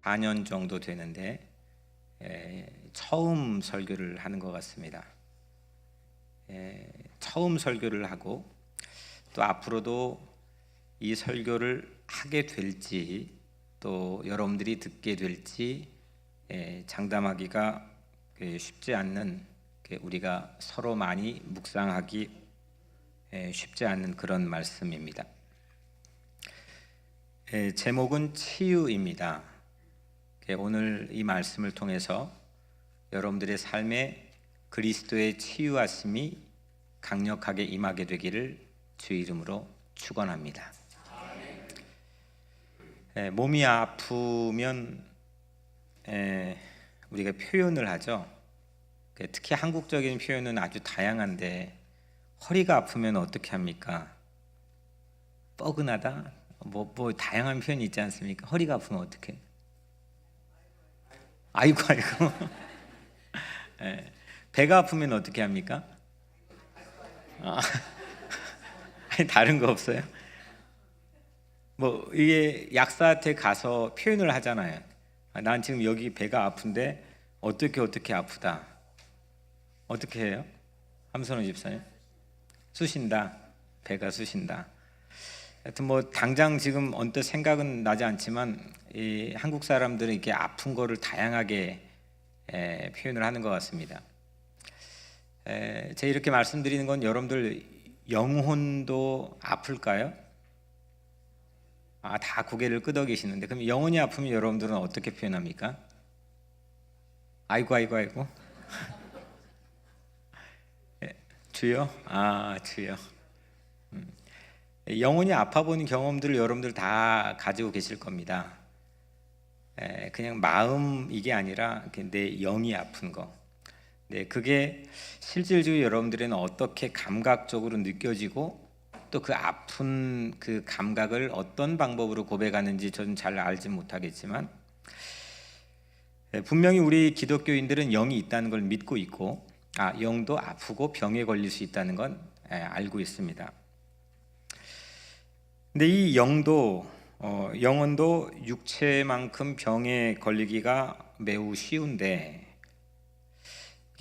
4년 정도 되는데 처음 설교를 하는 것 같습니다. 처음 설교를 하고 또 앞으로도 이 설교를 하게 될지 또 여러분들이 듣게 될지 장담하기가 쉽지 않는, 우리가 서로 많이 묵상하기 쉽지 않는 그런 말씀입니다. 제목은 치유입니다. 오늘 이 말씀을 통해서 여러분들의 삶에 그리스도의 치유하심이 강력하게 임하게 되기를 주의 이름으로 축원합니다. 몸이 아프면 우리가 표현을 하죠. 특히 한국적인 표현은 아주 다양한데, 허리가 아프면 어떻게 합니까? 뻐근하다? 뭐 다양한 표현이 있지 않습니까? 허리가 아프면 어떻게? 아이고. 배가 아프면 어떻게 합니까? 아니, 다른 거 없어요? 이게 약사한테 가서 표현을 하잖아요. 난 지금 여기 배가 아픈데 어떻게 아프다. 어떻게 해요? 함선호 집사님? 쑤신다. 배가 쑤신다. 하여튼 당장 지금 언뜻 생각은 나지 않지만 이 한국 사람들은 이렇게 아픈 거를 다양하게 표현을 하는 것 같습니다. 제가 이렇게 말씀드리는 건 여러분들 영혼도 아플까요? 다 고개를 끄덕이시는데, 그럼 영혼이 아프면 여러분들은 어떻게 표현합니까? 아이고. 주여? 주여. 영혼이 아파 보는 경험들을 여러분들 다 가지고 계실 겁니다. 그냥 마음, 이게 아니라 내 영이 아픈 거. 그게 실질적으로 여러분들에는 어떻게 감각적으로 느껴지고 또 그 아픈 그 감각을 어떤 방법으로 고백하는지 저는 잘 알지 못하겠지만, 분명히 우리 기독교인들은 영이 있다는 걸 믿고 있고, 영도 아프고 병에 걸릴 수 있다는 건 알고 있습니다. 근데 이 영혼도 육체만큼 병에 걸리기가 매우 쉬운데,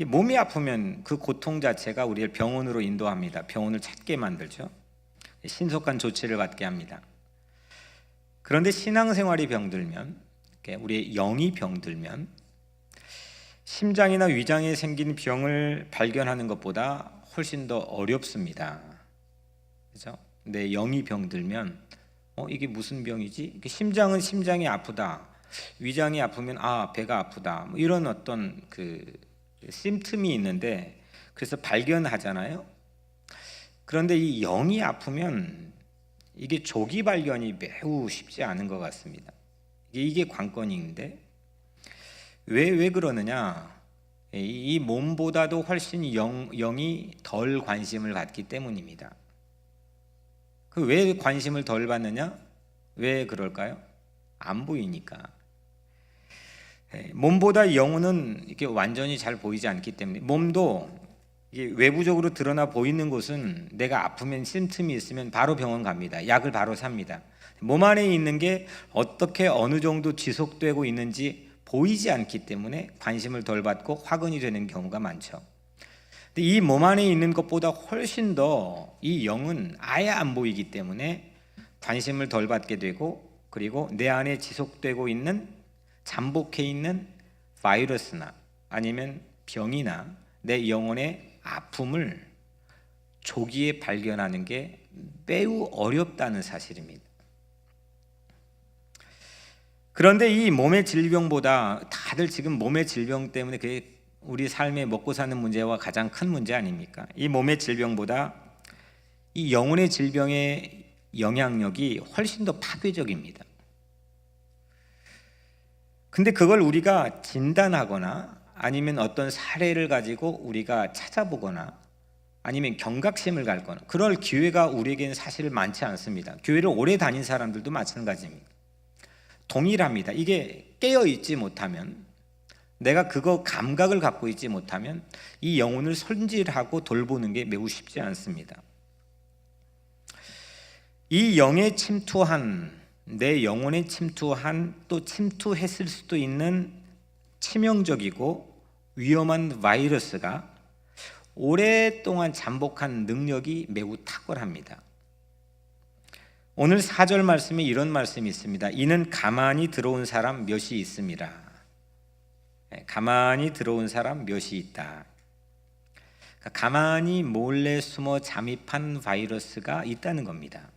몸이 아프면 그 고통 자체가 우리를 병원으로 인도합니다. 병원을 찾게 만들죠. 신속한 조치를 받게 합니다. 그런데 신앙생활이 병들면, 우리의 영이 병들면, 심장이나 위장에 생긴 병을 발견하는 것보다 훨씬 더 어렵습니다. 그렇죠? 내 영이 병들면 이게 무슨 병이지? 심장은 심장이 아프다, 위장이 아프면 배가 아프다, 이런 어떤 그 심틈이 있는데, 그래서 발견하잖아요. 그런데 이 영이 아프면 이게 조기 발견이 매우 쉽지 않은 것 같습니다. 이게 관건인데, 왜 그러느냐? 이 몸보다도 훨씬 영이 덜 관심을 갖기 때문입니다. 왜 관심을 덜 받느냐? 왜 그럴까요? 안 보이니까. 몸보다 영혼은 이렇게 완전히 잘 보이지 않기 때문에, 몸도 이게 외부적으로 드러나 보이는 곳은 내가 아프면 심틈이 있으면 바로 병원 갑니다. 약을 바로 삽니다. 몸 안에 있는 게 어떻게 어느 정도 지속되고 있는지 보이지 않기 때문에 관심을 덜 받고 화근이 되는 경우가 많죠. 근데 이 몸 안에 있는 것보다 훨씬 더 이 영은 아예 안 보이기 때문에 관심을 덜 받게 되고, 그리고 내 안에 지속되고 있는, 잠복해 있는 바이러스나 아니면 병이나 내 영혼의 아픔을 조기에 발견하는 게 매우 어렵다는 사실입니다. 그런데 이 몸의 질병보다, 다들 지금 몸의 질병 때문에 그게 우리 삶에 먹고 사는 문제와 가장 큰 문제 아닙니까? 이 몸의 질병보다 이 영혼의 질병의 영향력이 훨씬 더 파괴적입니다. 근데 그걸 우리가 진단하거나 아니면 어떤 사례를 가지고 우리가 찾아보거나 아니면 경각심을 갖거나 그럴 기회가 우리에게는 사실 많지 않습니다. 교회를 오래 다닌 사람들도 마찬가지입니다. 동일합니다. 이게 깨어있지 못하면, 내가 그거 감각을 갖고 있지 못하면 이 영혼을 손질하고 돌보는 게 매우 쉽지 않습니다. 이 영에 침투한 내 영혼에 침투한 또 침투했을 수도 있는 치명적이고 위험한 바이러스가 오랫동안 잠복한 능력이 매우 탁월합니다. 오늘 4절 말씀에 이런 말씀이 있습니다. 이는 가만히 들어온 사람 몇이 있습니다. 가만히 들어온 사람 몇이 있다. 가만히 몰래 숨어 잠입한 바이러스가 있다는 겁니다.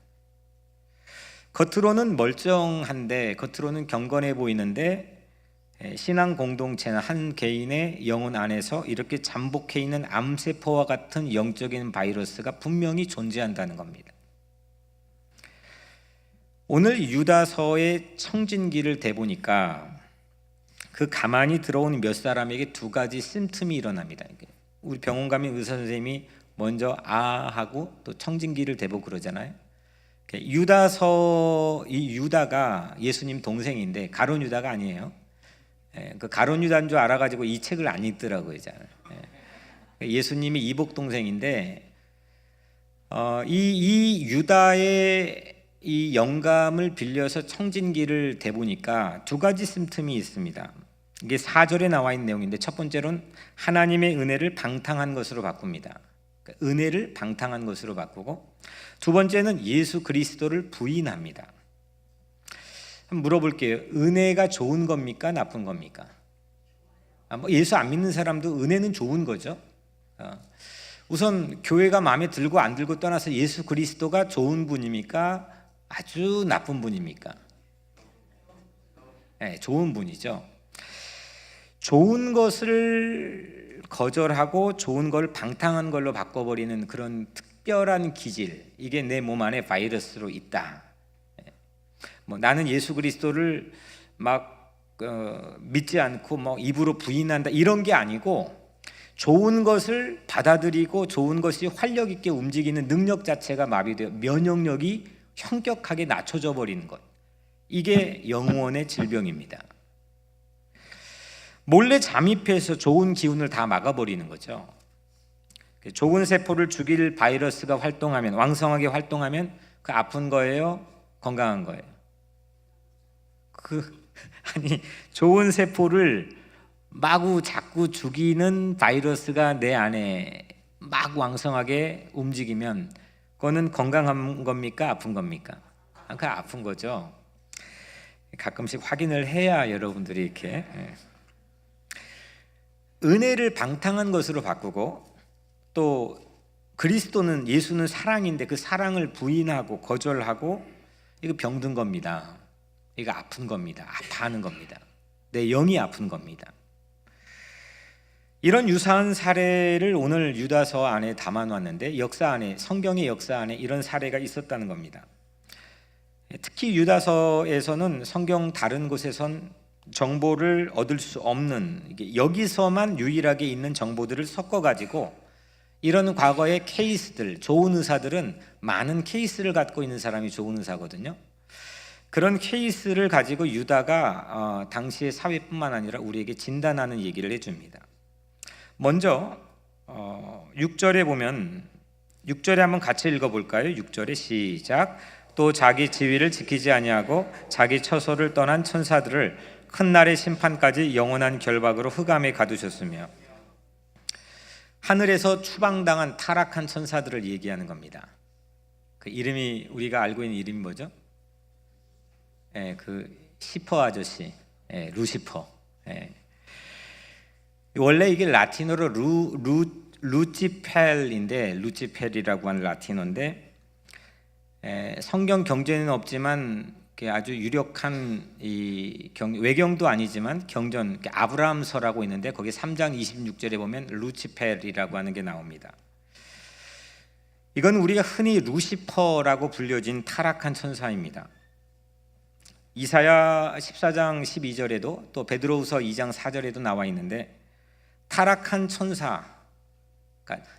겉으로는 멀쩡한데, 겉으로는 경건해 보이는데 신앙 공동체나 한 개인의 영혼 안에서 이렇게 잠복해 있는 암세포와 같은 영적인 바이러스가 분명히 존재한다는 겁니다. 오늘 유다서의 청진기를 대보니까 그 가만히 들어온 몇 사람에게 두 가지 심틈이 일어납니다. 우리 병원 가면 의사 선생님이 먼저 하고 또 청진기를 대보고 그러잖아요. 유다서, 이 유다가 예수님 동생인데 가룟 유다가 아니에요. 그 가룟 유다인 줄 알아가지고 이 책을 안 읽더라고요. 예수님이 이복 동생인데 이 유다의 이 영감을 빌려서 청진기를 대보니까 두 가지 심틈이 있습니다. 이게 4절에 나와 있는 내용인데, 첫 번째로는 하나님의 은혜를 방탕한 것으로 바꿉니다. 은혜를 방탕한 것으로 바꾸고, 두 번째는 예수 그리스도를 부인합니다. 한번 물어볼게요. 은혜가 좋은 겁니까? 나쁜 겁니까? 예수 안 믿는 사람도 은혜는 좋은 거죠. 우선 교회가 마음에 들고 안 들고 떠나서 예수 그리스도가 좋은 분입니까? 아주 나쁜 분입니까? 네, 좋은 분이죠. 좋은 것을 거절하고 좋은 걸 방탕한 걸로 바꿔버리는 그런 특별한 기질, 이게 내 몸 안에 바이러스로 있다. 나는 예수 그리스도를 막 믿지 않고 입으로 부인한다, 이런 게 아니고 좋은 것을 받아들이고 좋은 것이 활력 있게 움직이는 능력 자체가 마비되어 면역력이 현격하게 낮춰져 버리는 것, 이게 영혼의 질병입니다. 몰래 잠입해서 좋은 기운을 다 막아버리는 거죠. 좋은 세포를 죽일 바이러스가 활동하면, 왕성하게 활동하면 그 아픈 거예요? 건강한 거예요? 아니, 좋은 세포를 마구 자꾸 죽이는 바이러스가 내 안에 막 왕성하게 움직이면 그거는 건강한 겁니까? 아픈 겁니까? 그 아픈 거죠. 가끔씩 확인을 해야 여러분들이 이렇게 은혜를 방탕한 것으로 바꾸고, 또 그리스도는, 예수는 사랑인데 그 사랑을 부인하고 거절하고, 이거 병든 겁니다. 이거 아픈 겁니다. 아파하는 겁니다. 내 영이 아픈 겁니다. 이런 유사한 사례를 오늘 유다서 안에 담아놨는데, 역사 안에, 성경의 역사 안에 이런 사례가 있었다는 겁니다. 특히 유다서에서는 성경 다른 곳에선 정보를 얻을 수 없는, 여기서만 유일하게 있는 정보들을 섞어가지고, 이런 과거의 케이스들, 좋은 의사들은 많은 케이스를 갖고 있는 사람이 좋은 의사거든요. 그런 케이스를 가지고 유다가 당시의 사회뿐만 아니라 우리에게 진단하는 얘기를 해줍니다. 먼저 6절에 보면, 6절에 한번 같이 읽어볼까요? 6절에 시작. 또 자기 지위를 지키지 아니하고 자기 처소를 떠난 천사들을 큰 날의 심판까지 영원한 결박으로 흑암에 가두셨으며, 하늘에서 추방당한 타락한 천사들을 얘기하는 겁니다. 그 이름이, 우리가 알고 있는 이름이 뭐죠? 그 시퍼 아저씨, 루시퍼. 원래 이게 라틴어로 루치펠인데, 루치펠이라고 하는 라틴어인데, 성경 경전에는 없지만 아주 유력한 외경도 아니지만 경전, 아브라함서라고 있는데 거기 3장 26절에 보면 루치펠이라고 하는 게 나옵니다. 이건 우리가 흔히 루시퍼라고 불려진 타락한 천사입니다. 이사야 14장 12절에도 또 베드로후서 2장 4절에도 나와 있는데, 타락한 천사, 그러니까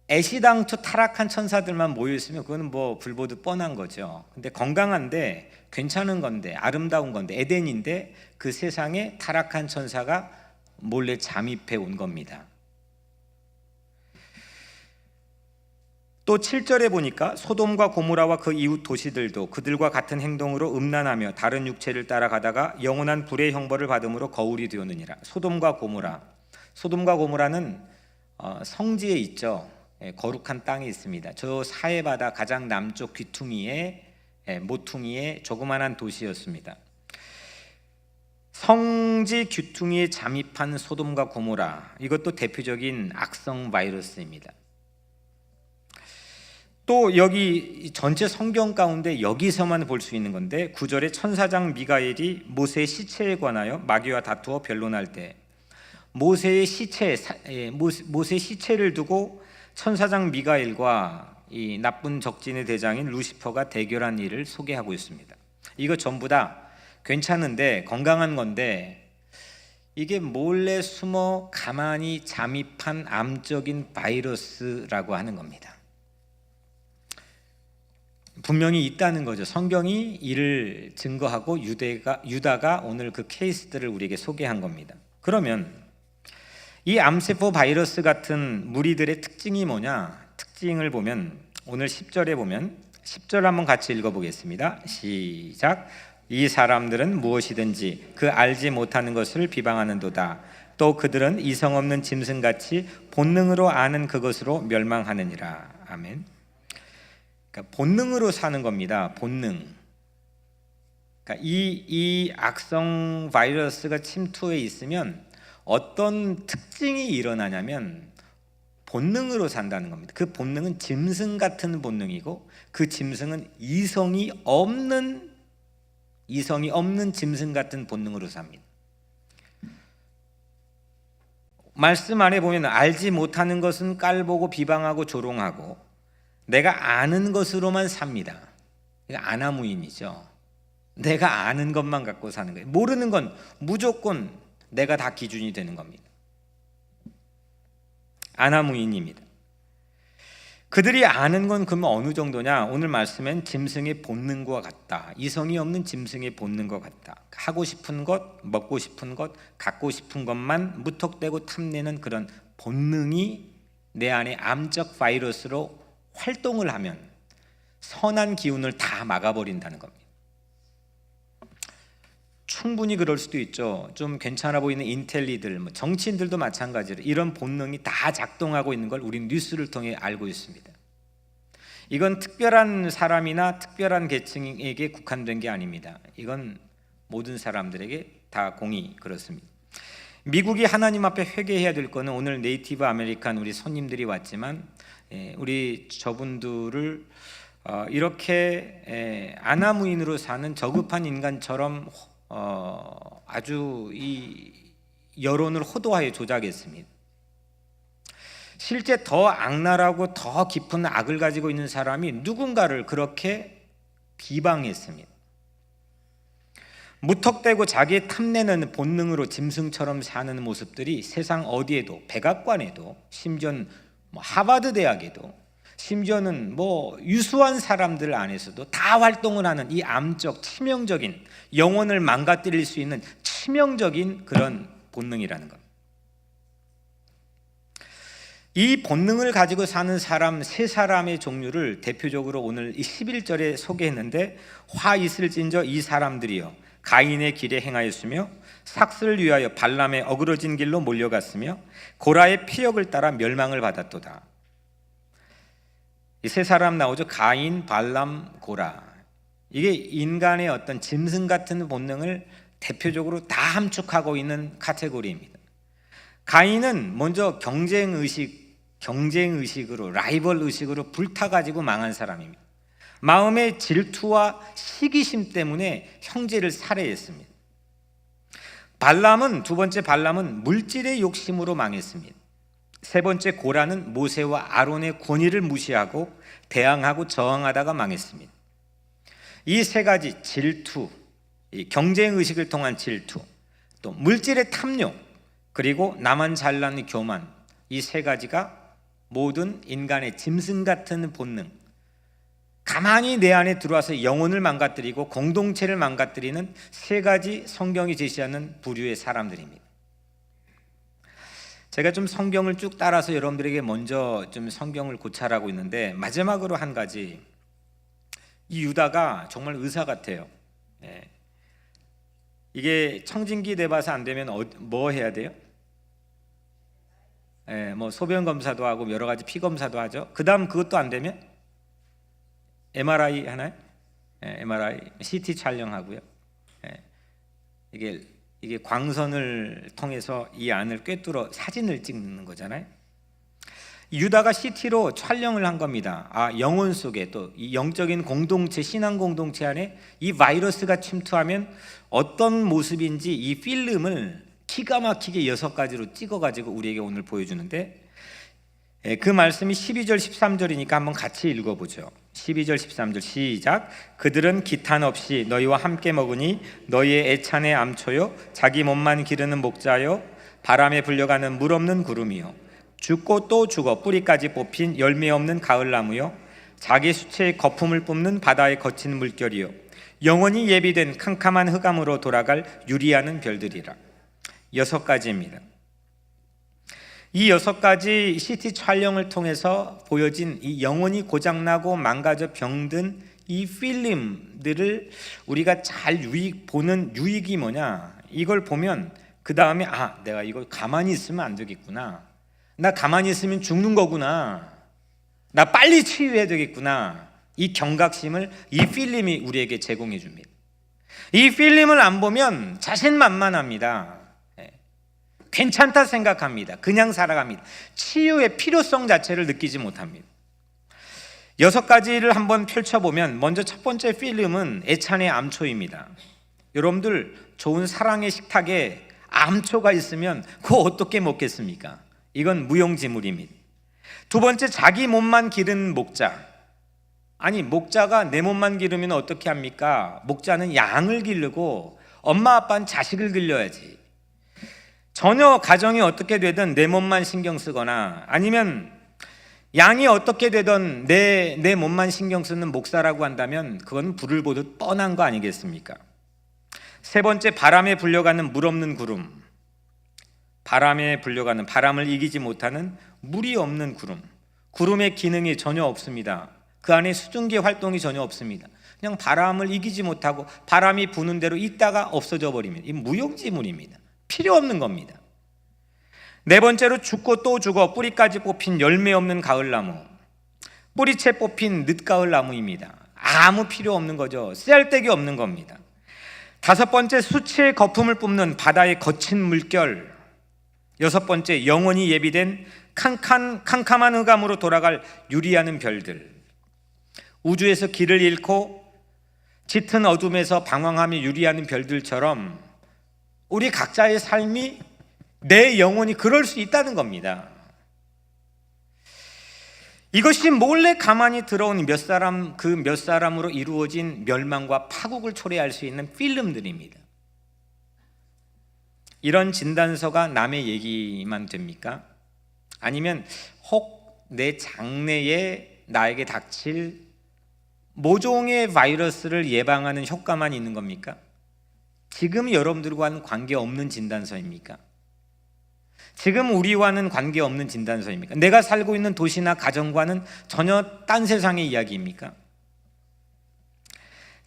애시당초 타락한 천사들만 모여있으면 그거는 불보듯 뻔한 거죠. 근데 건강한데, 괜찮은 건데, 아름다운 건데, 에덴인데 그 세상에 타락한 천사가 몰래 잠입해 온 겁니다. 또 7절에 보니까 소돔과 고모라와 그 이웃 도시들도 그들과 같은 행동으로 음란하며 다른 육체를 따라가다가 영원한 불의 형벌을 받음으로 거울이 되었느니라. 소돔과 고모라는 성지에 있죠. 거룩한 땅이 있습니다. 저 사해바다 가장 남쪽 귀퉁이에 모퉁이에 조그만한 도시였습니다. 성지 귀퉁이에 잠입한 소돔과 고모라, 이것도 대표적인 악성 바이러스입니다. 또 여기 전체 성경 가운데 여기서만 볼 수 있는 건데 9절에 천사장 미가엘이 모세의 시체에 관하여 마귀와 다투어 변론할 때 모세의 시체를 두고 천사장 미가엘과 이 나쁜 적진의 대장인 루시퍼가 대결한 일을 소개하고 있습니다. 이거 전부 다 괜찮은데 건강한 건데 이게 몰래 숨어 가만히 잠입한 암적인 바이러스라고 하는 겁니다. 분명히 있다는 거죠. 성경이 이를 증거하고 유다가 오늘 그 케이스들을 우리에게 소개한 겁니다. 그러면 이 암세포 바이러스 같은 무리들의 특징이 뭐냐? 특징을 보면 오늘 10절에 보면 10절 한번 같이 읽어보겠습니다. 시작. 이 사람들은 무엇이든지 그 알지 못하는 것을 비방하는도다. 또 그들은 이성 없는 짐승같이 본능으로 아는 그것으로 멸망하느니라. 아멘. 그러니까 본능으로 사는 겁니다. 본능. 그러니까 이 악성 바이러스가 침투해 있으면 어떤 특징이 일어나냐면 본능으로 산다는 겁니다. 그 본능은 짐승 같은 본능이고 그 짐승은 이성이 없는 짐승 같은 본능으로 삽니다. 말씀 안에 보면 알지 못하는 것은 깔보고 비방하고 조롱하고 내가 아는 것으로만 삽니다. 아나무인이죠. 내가 아는 것만 갖고 사는 거예요. 모르는 건 무조건 내가 다 기준이 되는 겁니다. 아나무인입니다. 그들이 아는 건 그러면 어느 정도냐? 오늘 말씀엔 짐승의 본능과 같다. 이성이 없는 짐승의 본능과 같다. 하고 싶은 것, 먹고 싶은 것, 갖고 싶은 것만 무턱대고 탐내는 그런 본능이 내 안에 암적 바이러스로 활동을 하면 선한 기운을 다 막아버린다는 겁니다. 충분히 그럴 수도 있죠. 좀 괜찮아 보이는 인텔리들, 정치인들도 마찬가지로 이런 본능이 다 작동하고 있는 걸 우리 뉴스를 통해 알고 있습니다. 이건 특별한 사람이나 특별한 계층에게 국한된 게 아닙니다. 이건 모든 사람들에게 다 공히 그렇습니다. 미국이 하나님 앞에 회개해야 될 거는 오늘 네이티브 아메리칸 우리 손님들이 왔지만 우리 저분들을 이렇게 아나무인으로 사는 저급한 인간처럼 아주 이 여론을 호도하여 조작했습니다. 실제 더 악랄하고 더 깊은 악을 가지고 있는 사람이 누군가를 그렇게 비방했습니다. 무턱대고 자기의 탐내는 본능으로 짐승처럼 사는 모습들이 세상 어디에도, 백악관에도, 심지어는 하버드 대학에도, 심지어는 유수한 사람들 안에서도 다 활동을 하는 이 암적 치명적인 영혼을 망가뜨릴 수 있는 치명적인 그런 본능이라는 겁니다. 이 본능을 가지고 사는 사람 세 사람의 종류를 대표적으로 오늘 이 11절에 소개했는데, 화 있을진저 이 사람들이여 가인의 길에 행하였으며 삭슬을 위하여 발람의 어그러진 길로 몰려갔으며 고라의 피역을 따라 멸망을 받았도다. 이 세 사람 나오죠. 가인, 발람, 고라. 이게 인간의 어떤 짐승 같은 본능을 대표적으로 다 함축하고 있는 카테고리입니다. 가인은 먼저 경쟁의식으로, 라이벌 의식으로 불타가지고 망한 사람입니다. 마음의 질투와 시기심 때문에 형제를 살해했습니다. 두 번째 발람은 물질의 욕심으로 망했습니다. 세 번째 고라는 모세와 아론의 권위를 무시하고 대항하고 저항하다가 망했습니다. 이 세 가지 질투, 경쟁의식을 통한 질투, 또 물질의 탐욕, 그리고 나만 잘나는 교만, 이 세 가지가 모든 인간의 짐승 같은 본능, 가만히 내 안에 들어와서 영혼을 망가뜨리고 공동체를 망가뜨리는 세 가지 성경이 제시하는 부류의 사람들입니다. 제가 좀 성경을 쭉 따라서 여러분들에게 먼저 좀 성경을 고찰하고 있는데, 마지막으로 한 가지, 이 유다가 정말 의사 같아요. 이게 청진기 내봐서 안 되면 뭐 해야 돼요? 뭐 소변 검사도 하고 여러 가지 피 검사도 하죠. 그 다음 그것도 안 되면 MRI 하나요? MRI, CT 촬영하고요. 이게 광선을 통해서 이 안을 꿰뚫어 사진을 찍는 거잖아요. 유다가 CT로 촬영을 한 겁니다. 영혼 속에 또 이 영적인 공동체, 신앙 공동체 안에 이 바이러스가 침투하면 어떤 모습인지 이 필름을 기가 막히게 6가지로 찍어가지고 우리에게 오늘 보여주는데, 그 말씀이 12절 13절이니까 한번 같이 읽어보죠. 12절 13절 시작. 그들은 기탄 없이 너희와 함께 먹으니 너희의 애찬의 암초요 자기 몸만 기르는 목자요 바람에 불려가는 물 없는 구름이요 죽고 또 죽어 뿌리까지 뽑힌 열매 없는 가을나무요 자기 수체의 거품을 뿜는 바다의 거친 물결이요 영원히 예비된 캄캄한 흑암으로 돌아갈 유리하는 별들이라. 6가지입니다. 이 6가지 CT 촬영을 통해서 보여진 이 영혼이 고장나고 망가져 병든 이 필름들을 우리가 잘 보는 유익이 뭐냐, 이걸 보면 그 다음에 내가 이걸 가만히 있으면 안 되겠구나, 나 가만히 있으면 죽는 거구나, 나 빨리 치유해야 되겠구나, 이 경각심을 이 필름이 우리에게 제공해 줍니다. 이 필름을 안 보면 자신만만합니다. 괜찮다 생각합니다. 그냥 살아갑니다. 치유의 필요성 자체를 느끼지 못합니다. 6가지를 한번 펼쳐보면, 먼저 첫 번째 필름은 애찬의 암초입니다. 여러분들 좋은 사랑의 식탁에 암초가 있으면 그거 어떻게 먹겠습니까? 이건 무용지물입니다. 두 번째, 자기 몸만 기른 목자. 아니, 목자가 내 몸만 기르면 어떻게 합니까? 목자는 양을 기르고 엄마 아빠는 자식을 길러야지. 전혀 가정이 어떻게 되든 내 몸만 신경 쓰거나 아니면 양이 어떻게 되든 내 몸만 신경 쓰는 목사라고 한다면 그건 불을 보듯 뻔한 거 아니겠습니까? 세 번째, 바람에 불려가는 물 없는 구름. 바람에 불려가는, 바람을 이기지 못하는 물이 없는 구름. 구름의 기능이 전혀 없습니다. 그 안에 수증기 활동이 전혀 없습니다. 그냥 바람을 이기지 못하고 바람이 부는 대로 있다가 없어져 버리면 이 무용지물입니다. 필요 없는 겁니다. 네 번째로, 죽고 또 죽어 뿌리까지 뽑힌 열매 없는 가을나무. 뿌리채 뽑힌 늦가을나무입니다. 아무 필요 없는 거죠. 쓸데기 없는 겁니다. 다섯 번째, 수치의 거품을 뿜는 바다의 거친 물결. 여섯 번째, 영원히 예비된 캄캄한 흑암으로 돌아갈 유리하는 별들. 우주에서 길을 잃고 짙은 어둠에서 방황하며 유리하는 별들처럼 우리 각자의 삶이, 내 영혼이 그럴 수 있다는 겁니다. 이것이 몰래 가만히 들어온 몇 사람으로 이루어진 멸망과 파국을 초래할 수 있는 필름들입니다. 이런 진단서가 남의 얘기만 됩니까? 아니면 혹 내 장래에 나에게 닥칠 모종의 바이러스를 예방하는 효과만 있는 겁니까? 지금 여러분들과는 관계없는 진단서입니까? 지금 우리와는 관계없는 진단서입니까? 내가 살고 있는 도시나 가정과는 전혀 딴 세상의 이야기입니까?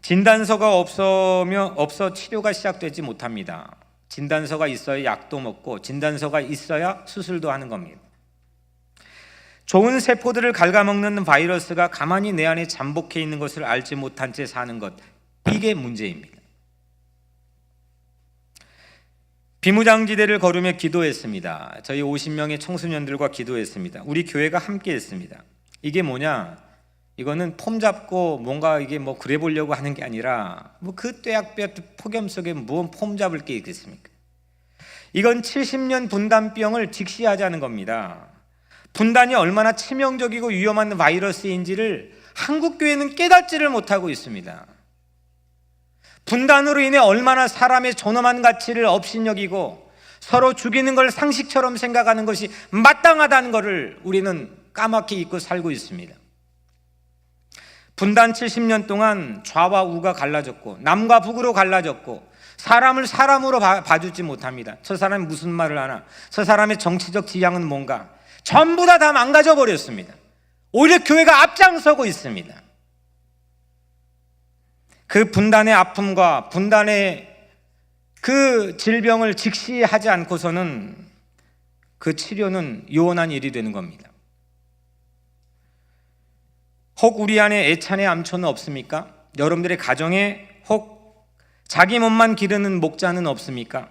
진단서가 없어 치료가 시작되지 못합니다. 진단서가 있어야 약도 먹고 진단서가 있어야 수술도 하는 겁니다. 좋은 세포들을 갉아먹는 바이러스가 가만히 내 안에 잠복해 있는 것을 알지 못한 채 사는 것, 이게 문제입니다. 비무장지대를 걸으며 기도했습니다. 저희 50명의 청소년들과 기도했습니다. 우리 교회가 함께 했습니다. 이게 뭐냐? 이거는 폼 잡고 뭔가 이게 뭐 그래 보려고 하는 게 아니라 그 뙤약볕 폭염 속에 무슨 폼 잡을 게 있겠습니까? 이건 70년 분단병을 직시하자는 겁니다. 분단이 얼마나 치명적이고 위험한 바이러스인지를 한국 교회는 깨닫지를 못하고 있습니다. 분단으로 인해 얼마나 사람의 존엄한 가치를 업신여기고 서로 죽이는 걸 상식처럼 생각하는 것이 마땅하다는 것을 우리는 까맣게 잊고 살고 있습니다. 분단 70년 동안 좌와 우가 갈라졌고 남과 북으로 갈라졌고 사람을 사람으로 봐주지 못합니다. 저 사람이 무슨 말을 하나, 저 사람의 정치적 지향은 뭔가, 전부 다 망가져 버렸습니다. 오히려 교회가 앞장서고 있습니다. 그 분단의 아픔과 분단의 그 질병을 직시하지 않고서는 그 치료는 요원한 일이 되는 겁니다. 혹 우리 안에 애찬의 암초는 없습니까? 여러분들의 가정에 혹 자기 몸만 기르는 목자는 없습니까?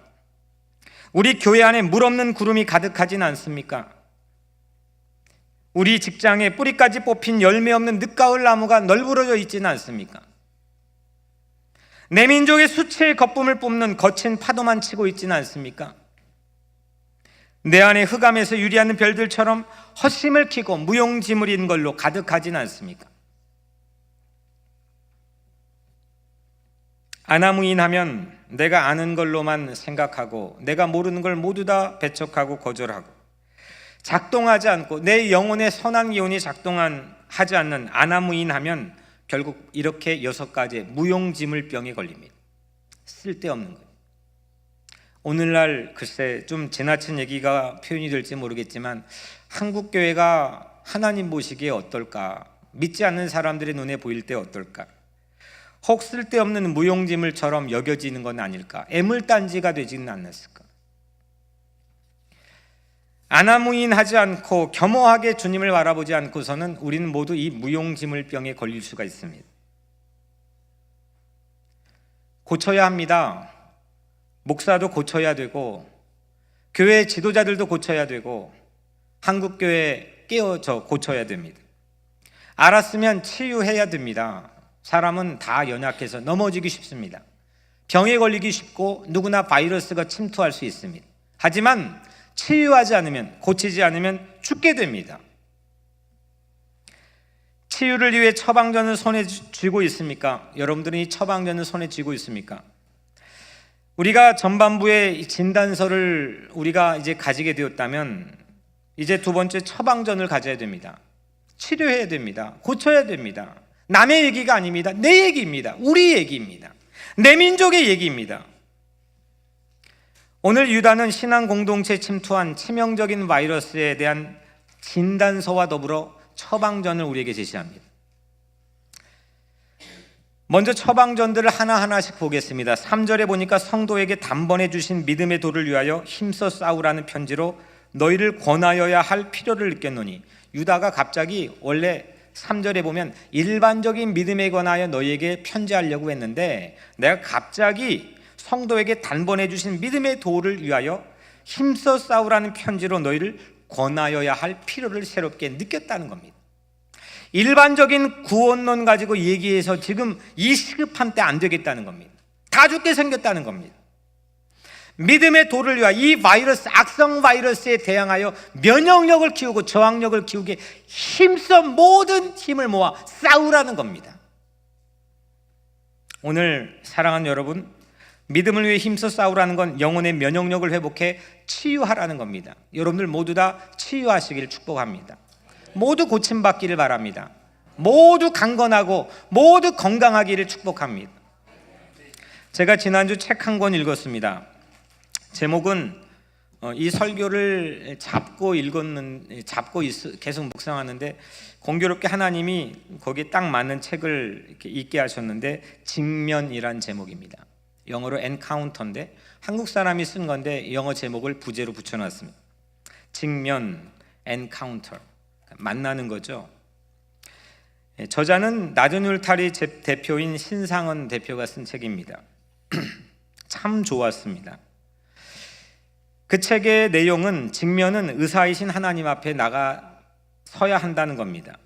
우리 교회 안에 물 없는 구름이 가득하진 않습니까? 우리 직장에 뿌리까지 뽑힌 열매 없는 늦가을 나무가 널브러져 있지는 않습니까? 내 민족의 수채의 거품을 뿜는 거친 파도만 치고 있지는 않습니까? 내 안에 흑암에서 유리하는 별들처럼 헛심을 키고 무용지물인 걸로 가득하진 않습니까? 아나무인하면 내가 아는 걸로만 생각하고 내가 모르는 걸 모두 다 배척하고 거절하고 작동하지 않고 내 영혼의 선한 기운이 작동하지 않는 아나무인하면 결국 이렇게 6가지의 무용지물병에 걸립니다. 쓸데없는 거예요. 오늘날 글쎄 좀 지나친 얘기가 표현이 될지 모르겠지만 한국교회가 하나님 보시기에 어떨까? 믿지 않는 사람들의 눈에 보일 때 어떨까? 혹 쓸데없는 무용지물처럼 여겨지는 건 아닐까? 애물단지가 되지는 않았을까? 아나무인하지 않고 겸허하게 주님을 바라보지 않고서는 우리는 모두 이 무용지물병에 걸릴 수가 있습니다. 고쳐야 합니다. 목사도 고쳐야 되고 교회 지도자들도 고쳐야 되고 한국교회 깨어져 고쳐야 됩니다. 알았으면 치유해야 됩니다. 사람은 다 연약해서 넘어지기 쉽습니다. 병에 걸리기 쉽고 누구나 바이러스가 침투할 수 있습니다. 하지만 치유하지 않으면, 고치지 않으면 죽게 됩니다. 치유를 위해 처방전을 손에 쥐고 있습니까? 여러분들은 이 처방전을 손에 쥐고 있습니까? 우리가 전반부에 진단서를 우리가 이제 가지게 되었다면 이제 두 번째 처방전을 가져야 됩니다. 치료해야 됩니다. 고쳐야 됩니다. 남의 얘기가 아닙니다. 내 얘기입니다. 우리 얘기입니다. 내 민족의 얘기입니다. 오늘 유다는 신앙 공동체에 침투한 치명적인 바이러스에 대한 진단서와 더불어 처방전을 우리에게 제시합니다. 먼저 처방전들을 하나하나씩 보겠습니다. 3절에 보니까 성도에게 단번에 주신 믿음의 도를 위하여 힘써 싸우라는 편지로 너희를 권하여야 할 필요를 느꼈노니, 유다가 갑자기 원래 3절에 보면 일반적인 믿음에 관하여 너희에게 편지하려고 했는데 내가 갑자기 성도에게 단번에 주신 믿음의 도를 위하여 힘써 싸우라는 편지로 너희를 권하여야 할 필요를 새롭게 느꼈다는 겁니다. 일반적인 구원론 가지고 얘기해서 지금 이 시급한 때 안 되겠다는 겁니다. 다 죽게 생겼다는 겁니다. 믿음의 도를 위하여 이 바이러스, 악성 바이러스에 대항하여 면역력을 키우고 저항력을 키우게 힘써 모든 힘을 모아 싸우라는 겁니다. 오늘 사랑하는 여러분, 믿음을 위해 힘써 싸우라는 건 영혼의 면역력을 회복해 치유하라는 겁니다. 여러분들 모두 다 치유하시기를 축복합니다. 모두 고침받기를 바랍니다. 모두 강건하고 모두 건강하기를 축복합니다. 제가 지난주 책 한 권 읽었습니다. 제목은 이 설교를 잡고 계속 묵상하는데 공교롭게 하나님이 거기에 딱 맞는 책을 이렇게 읽게 하셨는데 직면이란 제목입니다. 영어로 엔카운터인데 한국 사람이 쓴 건데 영어 제목을 부제로 붙여놨습니다. 직면, 엔카운터, 만나는 거죠. 저자는 낮은 울타리 대표인 신상원 대표가 쓴 책입니다. 참 좋았습니다. 그 책의 내용은 직면은 의사이신 하나님 앞에 나가 서야 한다는 겁니다.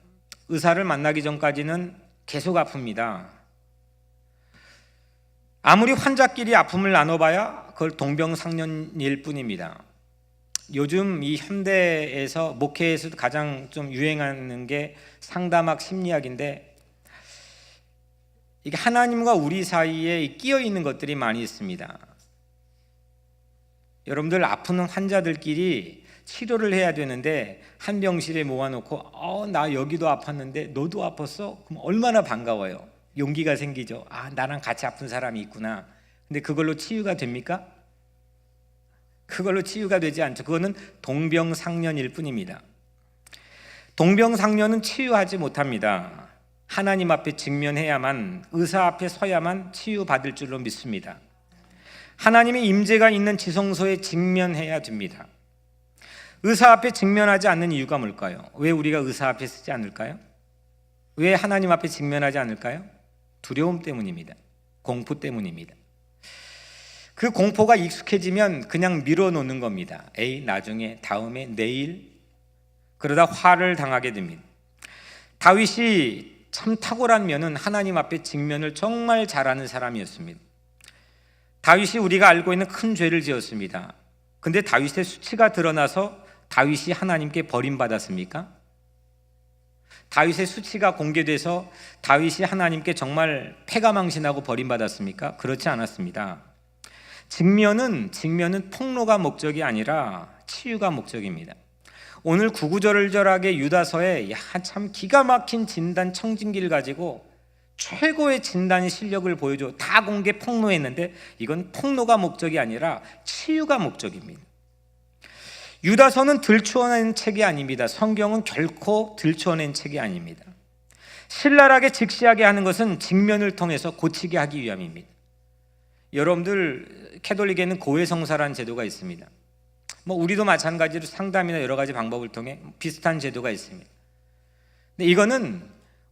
의사를 만나기 전까지는 계속 아픕니다. 아무리 환자끼리 아픔을 나눠봐야 그걸 동병상련일 뿐입니다. 요즘 이 현대에서 목회에서 가장 좀 유행하는 게 상담학 심리학인데 이게 하나님과 우리 사이에 끼어 있는 것들이 많이 있습니다. 여러분들 아픈 환자들끼리 치료를 해야 되는데 한 병실에 모아놓고 나 여기도 아팠는데 너도 아팠어? 그럼 얼마나 반가워요. 용기가 생기죠. 나랑 같이 아픈 사람이 있구나. 근데 그걸로 치유가 됩니까? 그걸로 치유가 되지 않죠. 그거는 동병상련일 뿐입니다. 동병상련은 치유하지 못합니다. 하나님 앞에 직면해야만, 의사 앞에 서야만 치유받을 줄로 믿습니다. 하나님의 임재가 있는 지성소에 직면해야 됩니다. 의사 앞에 직면하지 않는 이유가 뭘까요? 왜 우리가 의사 앞에 서지 않을까요? 왜 하나님 앞에 직면하지 않을까요? 두려움 때문입니다. 공포 때문입니다. 그 공포가 익숙해지면 그냥 밀어놓는 겁니다. 나중에, 다음에, 내일. 그러다 화를 당하게 됩니다. 다윗이 참 탁월한 면은 하나님 앞에 직면을 정말 잘하는 사람이었습니다. 다윗이 우리가 알고 있는 큰 죄를 지었습니다. 근데 다윗의 수치가 드러나서 다윗이 하나님께 버림받았습니까? 다윗의 수치가 공개돼서 다윗이 하나님께 정말 패가망신하고 버림받았습니까? 그렇지 않았습니다. 직면은 폭로가 목적이 아니라 치유가 목적입니다. 오늘 구구절절하게 유다서에 참 기가 막힌 진단 청진기를 가지고 최고의 진단 실력을 보여줘 다 공개 폭로했는데 이건 폭로가 목적이 아니라 치유가 목적입니다. 유다서는 들추어낸 책이 아닙니다. 성경은 결코 들추어낸 책이 아닙니다. 신랄하게 직시하게 하는 것은 직면을 통해서 고치게 하기 위함입니다. 여러분들 캐톨릭에는 고해성사라는 제도가 있습니다. 우리도 마찬가지로 상담이나 여러 가지 방법을 통해 비슷한 제도가 있습니다. 근데 이거는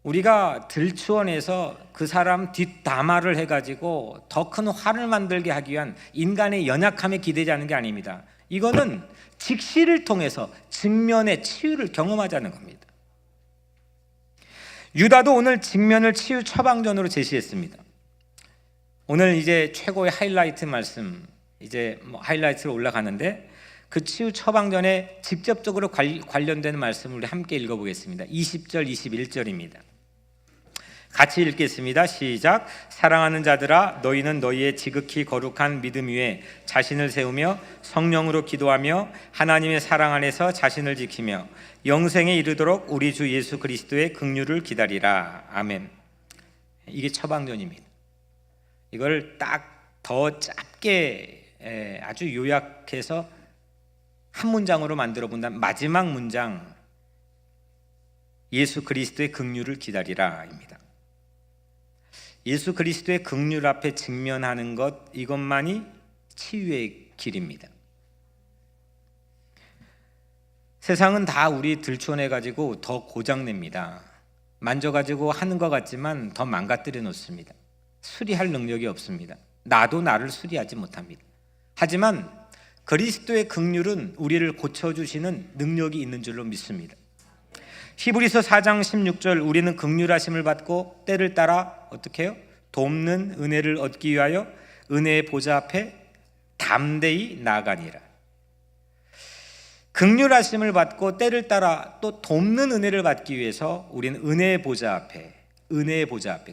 우리가 들추어내서 그 사람 뒷담화를 해가지고 더 큰 화를 만들게 하기 위한 인간의 연약함에 기대지 게 아닙니다. 이거는 직시를 통해서 직면의 치유를 경험하자는 겁니다. 유다도 오늘 직면을 치유 처방전으로 제시했습니다. 오늘 이제 최고의 하이라이트 말씀, 이제 하이라이트로 올라가는데 그 치유 처방전에 직접적으로 관련된 말씀을 우리 함께 읽어보겠습니다. 20절, 21절입니다. 같이 읽겠습니다. 시작. 사랑하는 자들아, 너희는 너희의 지극히 거룩한 믿음 위에 자신을 세우며 성령으로 기도하며 하나님의 사랑 안에서 자신을 지키며 영생에 이르도록 우리 주 예수 그리스도의 긍휼을 기다리라. 아멘. 이게 처방전입니다. 이걸 딱 더 짧게 아주 요약해서 한 문장으로 만들어 본다면 마지막 문장, 예수 그리스도의 긍휼을 기다리라입니다. 예수 그리스도의 긍휼 앞에 직면하는 것, 이것만이 치유의 길입니다. 세상은 다 우리 들춰내가지고 더 고장냅니다. 만져가지고 하는 것 같지만 더 망가뜨려 놓습니다. 수리할 능력이 없습니다. 나도 나를 수리하지 못합니다. 하지만 그리스도의 긍휼은 우리를 고쳐주시는 능력이 있는 줄로 믿습니다. 히브리서 4장 16절, 우리는 긍휼하심을 받고 때를 따라 어떻게 해요? 돕는 은혜를 얻기 위하여 은혜의 보좌 앞에 담대히 나아가니라. 긍휼하심을 받고 때를 따라 또 돕는 은혜를 받기 위해서 우리는 은혜의 보좌 앞에,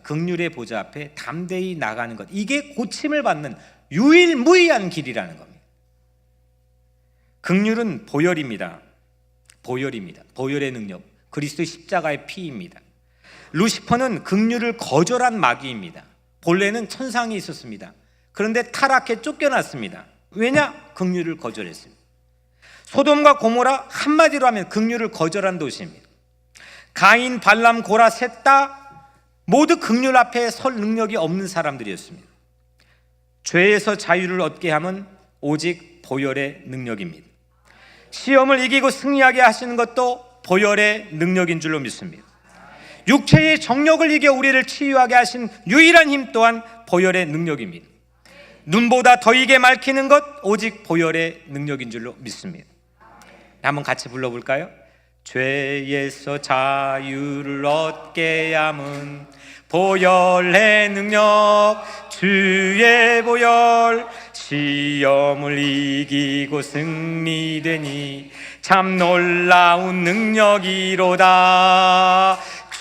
긍휼의 보좌 앞에 담대히 나가는 것, 이게 고침을 받는 유일무이한 길이라는 겁니다. 긍휼은 보혈입니다. 보혈의 능력, 그리스도의 십자가의 피입니다. 루시퍼는 긍휼을 거절한 마귀입니다. 본래는 천상에 있었습니다. 그런데 타락해 쫓겨났습니다. 왜냐? 긍휼을 거절했습니다. 소돔과 고모라, 한마디로 하면 긍휼을 거절한 도시입니다. 가인, 발람, 고라 셋 다 모두 긍휼 앞에 설 능력이 없는 사람들이었습니다. 죄에서 자유를 얻게 함은 오직 보혈의 능력입니다. 시험을 이기고 승리하게 하시는 것도 보혈의 능력인 줄로 믿습니다. 육체의 정욕을 이겨 우리를 치유하게 하신 유일한 힘 또한 보혈의 능력입니다. 눈보다 더이게 밝히는 것, 오직 보혈의 능력인 줄로 믿습니다. 한번 같이 불러볼까요? 죄에서 자유를 얻게 함은 보혈의 능력, 주의 보혈, 시험을 이기고 승리되니 참 놀라운 능력이로다.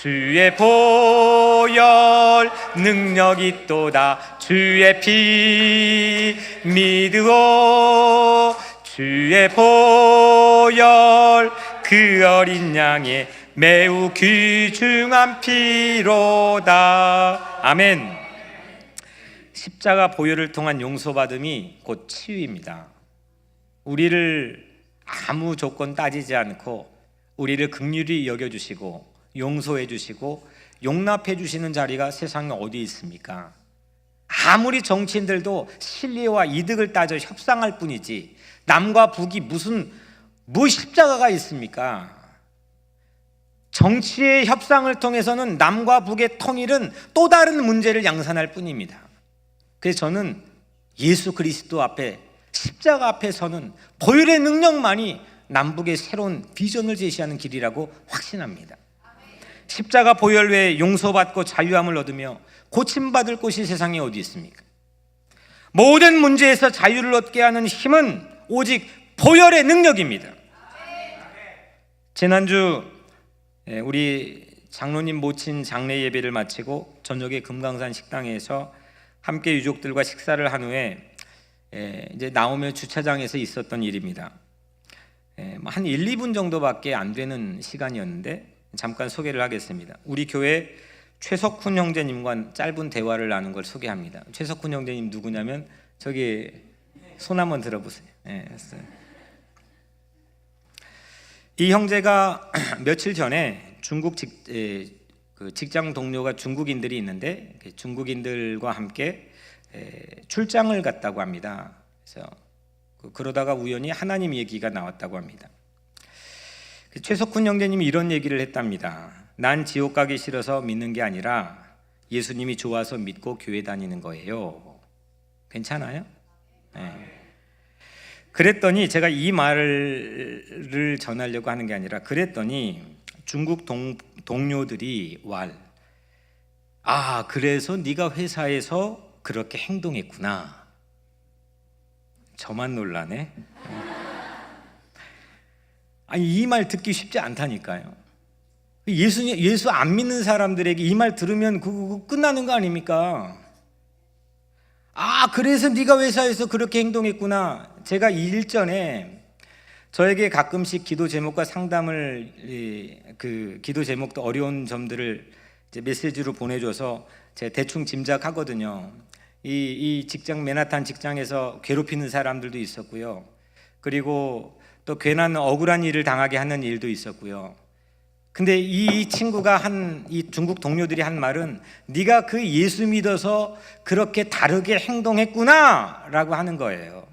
주의 보혈 능력이 또다. 주의 피 믿으오. 주의 보혈 그 어린 양의 매우 귀중한 피로다. 아멘. 십자가 보혈을 통한 용서받음이 곧 치유입니다. 우리를 아무 조건 따지지 않고 우리를 긍휼히 여겨주시고 용서해 주시고 용납해 주시는 자리가 세상에 어디 있습니까? 아무리 정치인들도 실리와 이득을 따져 협상할 뿐이지 남과 북이 무슨 십자가가 있습니까? 정치의 협상을 통해서는 남과 북의 통일은 또 다른 문제를 양산할 뿐입니다. 그래서 저는 예수 그리스도 앞에 십자가 앞에 서는 보혈의 능력만이 남북의 새로운 비전을 제시하는 길이라고 확신합니다. 십자가 보혈 외에 용서받고 자유함을 얻으며 고침받을 곳이 세상에 어디 있습니까? 모든 문제에서 자유를 얻게 하는 힘은 오직 보혈의 능력입니다. 지난주 우리 장로님 모친 장례 예배를 마치고 저녁에 금강산 식당에서 함께 유족들과 식사를 한 후에 이제 나오며 주차장에서 있었던 일입니다. 한 1, 2분 정도밖에 안 되는 시간이었는데 잠깐 소개를 하겠습니다. 우리 교회 최석훈 형제님과 짧은 대화를 나눈 걸 소개합니다. 최석훈 형제님 누구냐면 저기 손 한번 들어보세요. 이 형제가 며칠 전에 중국 직장 동료가 중국인들이 있는데 중국인들과 함께 출장을 갔다고 합니다. 그래서 그러다가 우연히 하나님 얘기가 나왔다고 합니다. 최석훈 형제님이 이런 얘기를 했답니다. 난 지옥 가기 싫어서 믿는 게 아니라 예수님이 좋아서 믿고 교회 다니는 거예요. 괜찮아요? 네. 그랬더니 제가 이 말을 전하려고 하는 게 아니라 그랬더니 중국 동료들이 그래서 네가 회사에서 그렇게 행동했구나. 저만 놀라네. 아니 이 말 듣기 쉽지 않다니까요. 예수 안 믿는 사람들에게 이 말 들으면 그거 끝나는 거 아닙니까? 그래서 네가 회사에서 그렇게 행동했구나. 제가 이 일전에 저에게 가끔씩 기도 제목과 상담을 기도 제목도 어려운 점들을 이제 메시지로 보내줘서 제가 대충 짐작하거든요. 이 직장 맨하탄 직장에서 괴롭히는 사람들도 있었고요. 그리고 또 괜한 억울한 일을 당하게 하는 일도 있었고요. 근데 이 친구가 이 중국 동료들이 한 말은 네가 그 예수 믿어서 그렇게 다르게 행동했구나 라고 하는 거예요.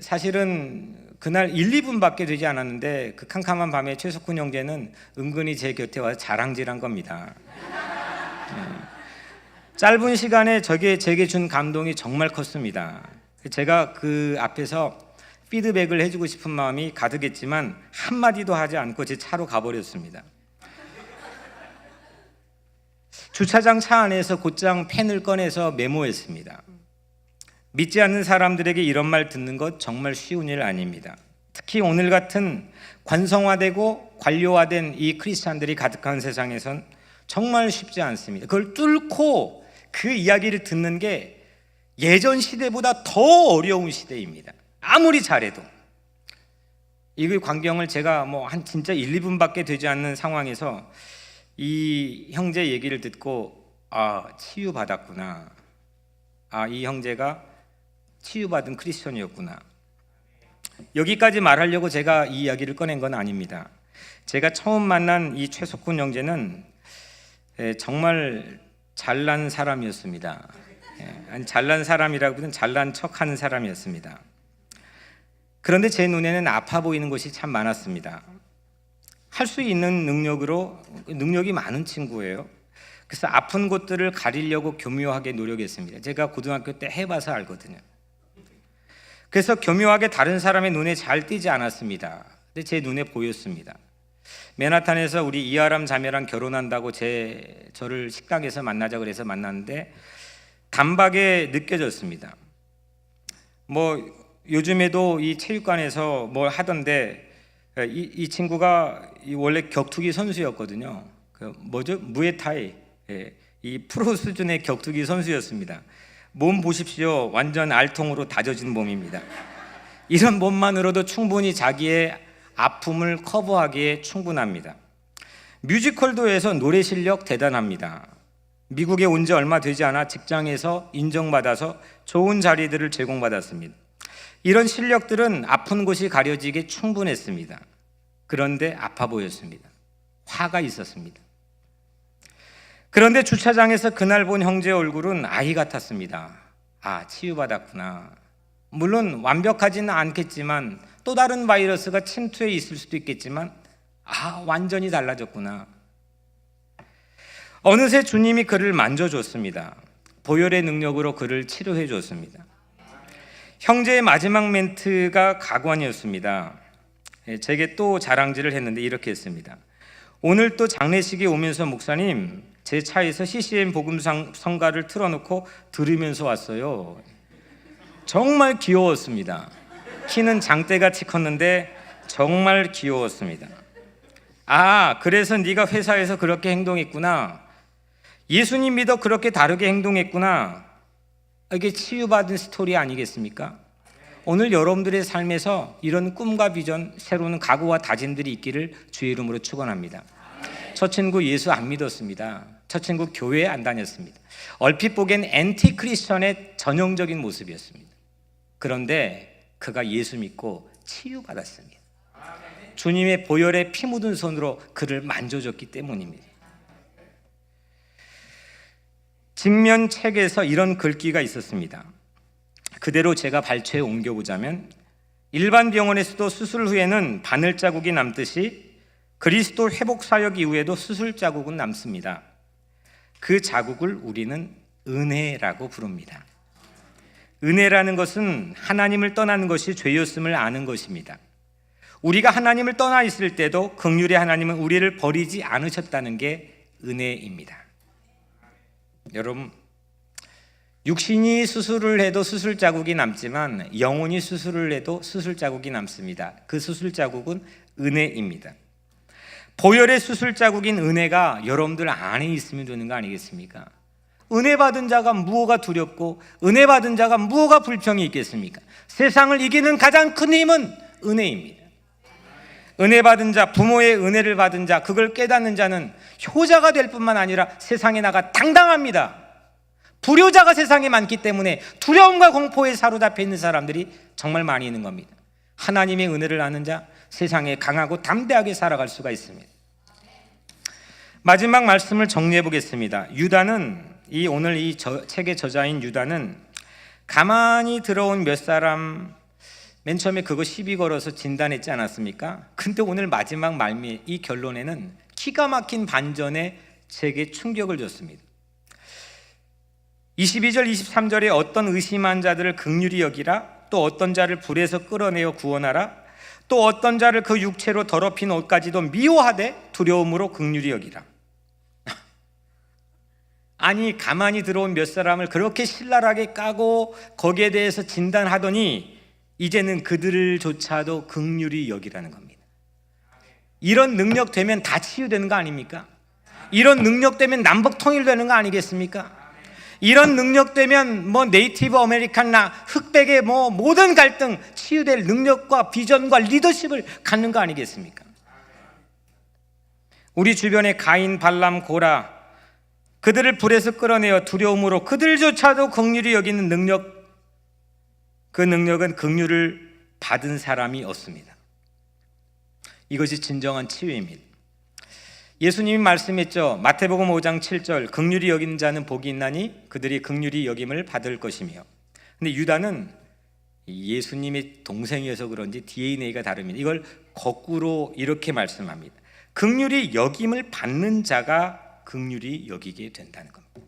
사실은 그날 1, 2분밖에 되지 않았는데 그 캄캄한 밤에 최석훈 형제는 은근히 제 곁에 와서 자랑질한 겁니다. 짧은 시간에 제게 준 감동이 정말 컸습니다. 제가 그 앞에서 피드백을 해주고 싶은 마음이 가득했지만 한마디도 하지 않고 제 차로 가버렸습니다. 주차장 차 안에서 곧장 펜을 꺼내서 메모했습니다. 믿지 않는 사람들에게 이런 말 듣는 것 정말 쉬운 일 아닙니다. 특히 오늘 같은 관성화되고 관료화된 이 크리스찬들이 가득한 세상에선 정말 쉽지 않습니다. 그걸 뚫고 그 이야기를 듣는 게 예전 시대보다 더 어려운 시대입니다. 아무리 잘해도. 이 광경을 제가 한 진짜 1, 2분밖에 되지 않는 상황에서 이 형제 얘기를 듣고 치유받았구나. 이 형제가 치유받은 크리스천이었구나. 여기까지 말하려고 제가 이 이야기를 꺼낸 건 아닙니다. 제가 처음 만난 이 최석훈 형제는 정말 잘난 사람이었습니다. 잘난 사람이라고는 잘난 척하는 사람이었습니다. 그런데 제 눈에는 아파 보이는 것이 참 많았습니다. 할 수 있는 능력이 많은 친구예요. 그래서 아픈 곳들을 가리려고 교묘하게 노력했습니다. 제가 고등학교 때 해봐서 알거든요. 그래서 교묘하게 다른 사람의 눈에 잘 띄지 않았습니다. 근데 제 눈에 보였습니다. 맨하탄에서 우리 이하람 자매랑 결혼한다고 저를 식당에서 만나자 그래서 만났는데 단박에 느껴졌습니다. 요즘에도 이 체육관에서 뭘 하던데 이 친구가 원래 격투기 선수였거든요. 무에타이 이 프로 수준의 격투기 선수였습니다. 몸 보십시오. 완전 알통으로 다져진 몸입니다. 이런 몸만으로도 충분히 자기의 아픔을 커버하기에 충분합니다. 뮤지컬도에서 노래 실력 대단합니다. 미국에 온 지 얼마 되지 않아 직장에서 인정받아서 좋은 자리들을 제공받았습니다. 이런 실력들은 아픈 곳이 가려지게 충분했습니다. 그런데 아파 보였습니다. 화가 있었습니다. 그런데 주차장에서 그날 본 형제의 얼굴은 아이 같았습니다. 아, 치유받았구나. 물론 완벽하지는 않겠지만 또 다른 바이러스가 침투해 있을 수도 있겠지만 완전히 달라졌구나. 어느새 주님이 그를 만져줬습니다. 보혈의 능력으로 그를 치료해 줬습니다. 형제의 마지막 멘트가 가관이었습니다. 제게 또 자랑질을 했는데 이렇게 했습니다. 오늘 또 장례식에 오면서 목사님, 제 차에서 CCM 복음상 성가를 틀어놓고 들으면서 왔어요. 정말 귀여웠습니다. 키는 장대같이 컸는데 정말 귀여웠습니다. 아, 그래서 네가 회사에서 그렇게 행동했구나. 예수님 믿어 그렇게 다르게 행동했구나. 이게 치유받은 스토리 아니겠습니까? 오늘 여러분들의 삶에서 이런 꿈과 비전, 새로운 각오와 다짐들이 있기를 주의 이름으로 축원합니다. 저 친구 예수 안 믿었습니다. 저 친구 교회에 안 다녔습니다. 얼핏 보기엔 앤티 크리스천의 전형적인 모습이었습니다. 그런데 그가 예수 믿고 치유받았습니다. 주님의 보혈에 피 묻은 손으로 그를 만져줬기 때문입니다. 직면 책에서 이런 글귀가 있었습니다. 그대로 제가 발췌해 옮겨보자면, 일반 병원에서도 수술 후에는 바늘 자국이 남듯이 그리스도 회복 사역 이후에도 수술 자국은 남습니다. 그 자국을 우리는 은혜라고 부릅니다. 은혜라는 것은 하나님을 떠나는 것이 죄였음을 아는 것입니다. 우리가 하나님을 떠나 있을 때도 긍휼의 하나님은 우리를 버리지 않으셨다는 게 은혜입니다. 여러분, 육신이 수술을 해도 수술 자국이 남지만 영혼이 수술을 해도 수술 자국이 남습니다. 그 수술 자국은 은혜입니다. 보혈의 수술 자국인 은혜가 여러분들 안에 있으면 되는 거 아니겠습니까? 은혜 받은 자가 무엇가 두렵고 은혜 받은 자가 무엇가 불평이 있겠습니까? 세상을 이기는 가장 큰 힘은 은혜입니다. 은혜 받은 자, 부모의 은혜를 받은 자, 그걸 깨닫는 자는 효자가 될 뿐만 아니라 세상에 나가 당당합니다. 불효자가 세상에 많기 때문에 두려움과 공포에 사로잡혀 있는 사람들이 정말 많이 있는 겁니다. 하나님의 은혜를 아는 자, 세상에 강하고 담대하게 살아갈 수가 있습니다. 마지막 말씀을 정리해 보겠습니다. 유다는, 오늘 이 책의 저자인 유다는 가만히 들어온 몇 사람, 맨 처음에 그거 시비 걸어서 진단했지 않았습니까? 근데 오늘 마지막 말미, 이 결론에는 기가 막힌 반전의 제게 충격을 줬습니다. 22절 23절에 어떤 의심한 자들을 긍휼히 여기라, 또 어떤 자를 불에서 끌어내어 구원하라, 또 어떤 자를 그 육체로 더럽힌 옷까지도 미워하되 두려움으로 긍휼히 여기라. 아니, 가만히 들어온 몇 사람을 그렇게 신랄하게 까고 거기에 대해서 진단하더니 이제는 그들조차도 긍휼히 여기라는 겁니다. 이런 능력 되면 다 치유되는 거 아닙니까? 이런 능력 되면 남북 통일되는 거 아니겠습니까? 이런 능력 되면 네이티브 아메리칸나 흑백의 모든 갈등 치유될 능력과 비전과 리더십을 갖는 거 아니겠습니까? 우리 주변에 가인, 발람, 고라, 그들을 불에서 끌어내어 두려움으로 그들조차도 긍휼히 여기는 능력, 그 능력은 긍휼을 받은 사람이 얻습니다. 이것이 진정한 치유입니다. 예수님이 말씀했죠. 마태복음 5장 7절, 긍휼히 여기는 자는 복이 있나니 그들이 긍휼히 여김을 받을 것이며. 근데 유다는 예수님의 동생이어서 그런지 DNA가 다릅니다. 이걸 거꾸로 이렇게 말씀합니다. 긍휼히 여김을 받는 자가 긍휼히 여기게 된다는 겁니다.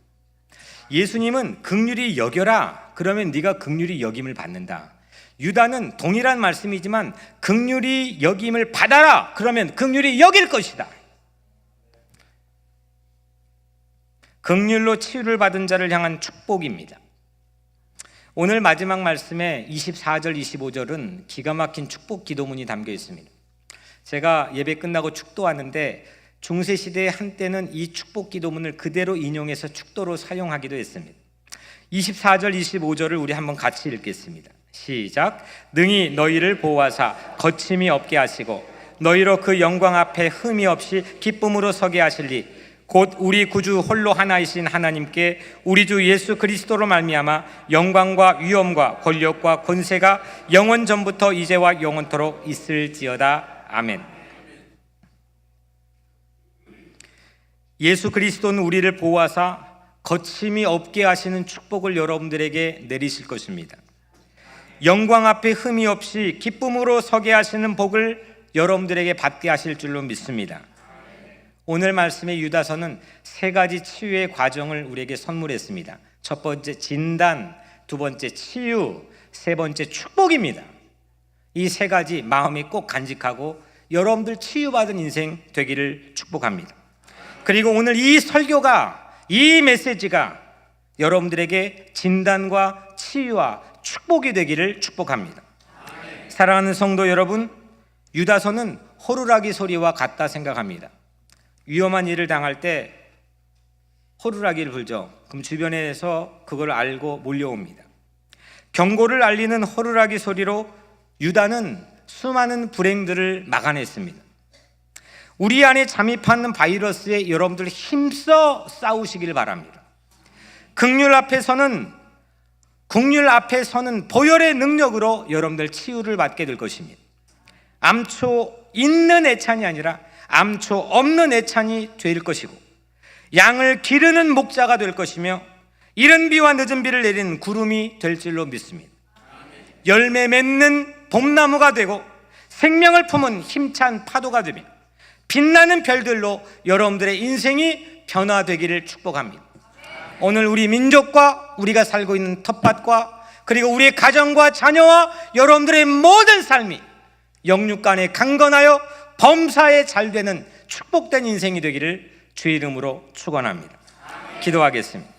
예수님은 긍휼히 여겨라, 그러면 네가 긍휼히 여김을 받는다. 유다는 동일한 말씀이지만 긍휼히 여김을 받아라, 그러면 긍휼히 여길 것이다. 긍휼로 치유를 받은 자를 향한 축복입니다. 오늘 마지막 말씀에 24절 25절은 기가 막힌 축복 기도문이 담겨 있습니다. 제가 예배 끝나고 축도하는데 중세시대의 한때는 이 축복 기도문을 그대로 인용해서 축도로 사용하기도 했습니다. 24절 25절을 우리 한번 같이 읽겠습니다. 시작. 능히 너희를 보호하사 거침이 없게 하시고 너희로 그 영광 앞에 흠이 없이 기쁨으로 서게 하실리 곧 우리 구주 홀로 하나이신 하나님께 우리 주 예수 그리스도로 말미암아 영광과 위엄과 권력과 권세가 영원 전부터 이제와 영원토록 있을지어다. 아멘. 예수 그리스도는 우리를 보호하사 거침이 없게 하시는 축복을 여러분들에게 내리실 것입니다. 영광 앞에 흠이 없이 기쁨으로 서게 하시는 복을 여러분들에게 받게 하실 줄로 믿습니다. 오늘 말씀의 유다서는 세 가지 치유의 과정을 우리에게 선물했습니다. 첫 번째 진단, 두 번째 치유, 세 번째 축복입니다. 이 세 가지 마음에 꼭 간직하고 여러분들 치유받은 인생 되기를 축복합니다. 그리고 오늘 이 설교가, 이 메시지가 여러분들에게 진단과 치유와 축복이 되기를 축복합니다. 사랑하는 성도 여러분, 유다서는 호루라기 소리와 같다 생각합니다. 위험한 일을 당할 때 호루라기를 불죠. 그럼 주변에서 그걸 알고 몰려옵니다. 경고를 알리는 호루라기 소리로 유다는 수많은 불행들을 막아냈습니다. 우리 안에 잠입하는 바이러스에 여러분들 힘써 싸우시길 바랍니다. 국률 앞에 서는 보혈의 능력으로 여러분들 치유를 받게 될 것입니다. 암초 있는 애찬이 아니라 암초 없는 애찬이 될 것이고, 양을 기르는 목자가 될 것이며, 이른 비와 늦은 비를 내리는 구름이 될 줄로 믿습니다. 열매 맺는 봄나무가 되고 생명을 품은 힘찬 파도가 되며 빛나는 별들로 여러분들의 인생이 변화되기를 축복합니다. 오늘 우리 민족과 우리가 살고 있는 텃밭과 그리고 우리의 가정과 자녀와 여러분들의 모든 삶이 영육간에 강건하여 범사에 잘 되는 축복된 인생이 되기를 주의 이름으로 축원합니다. 기도하겠습니다.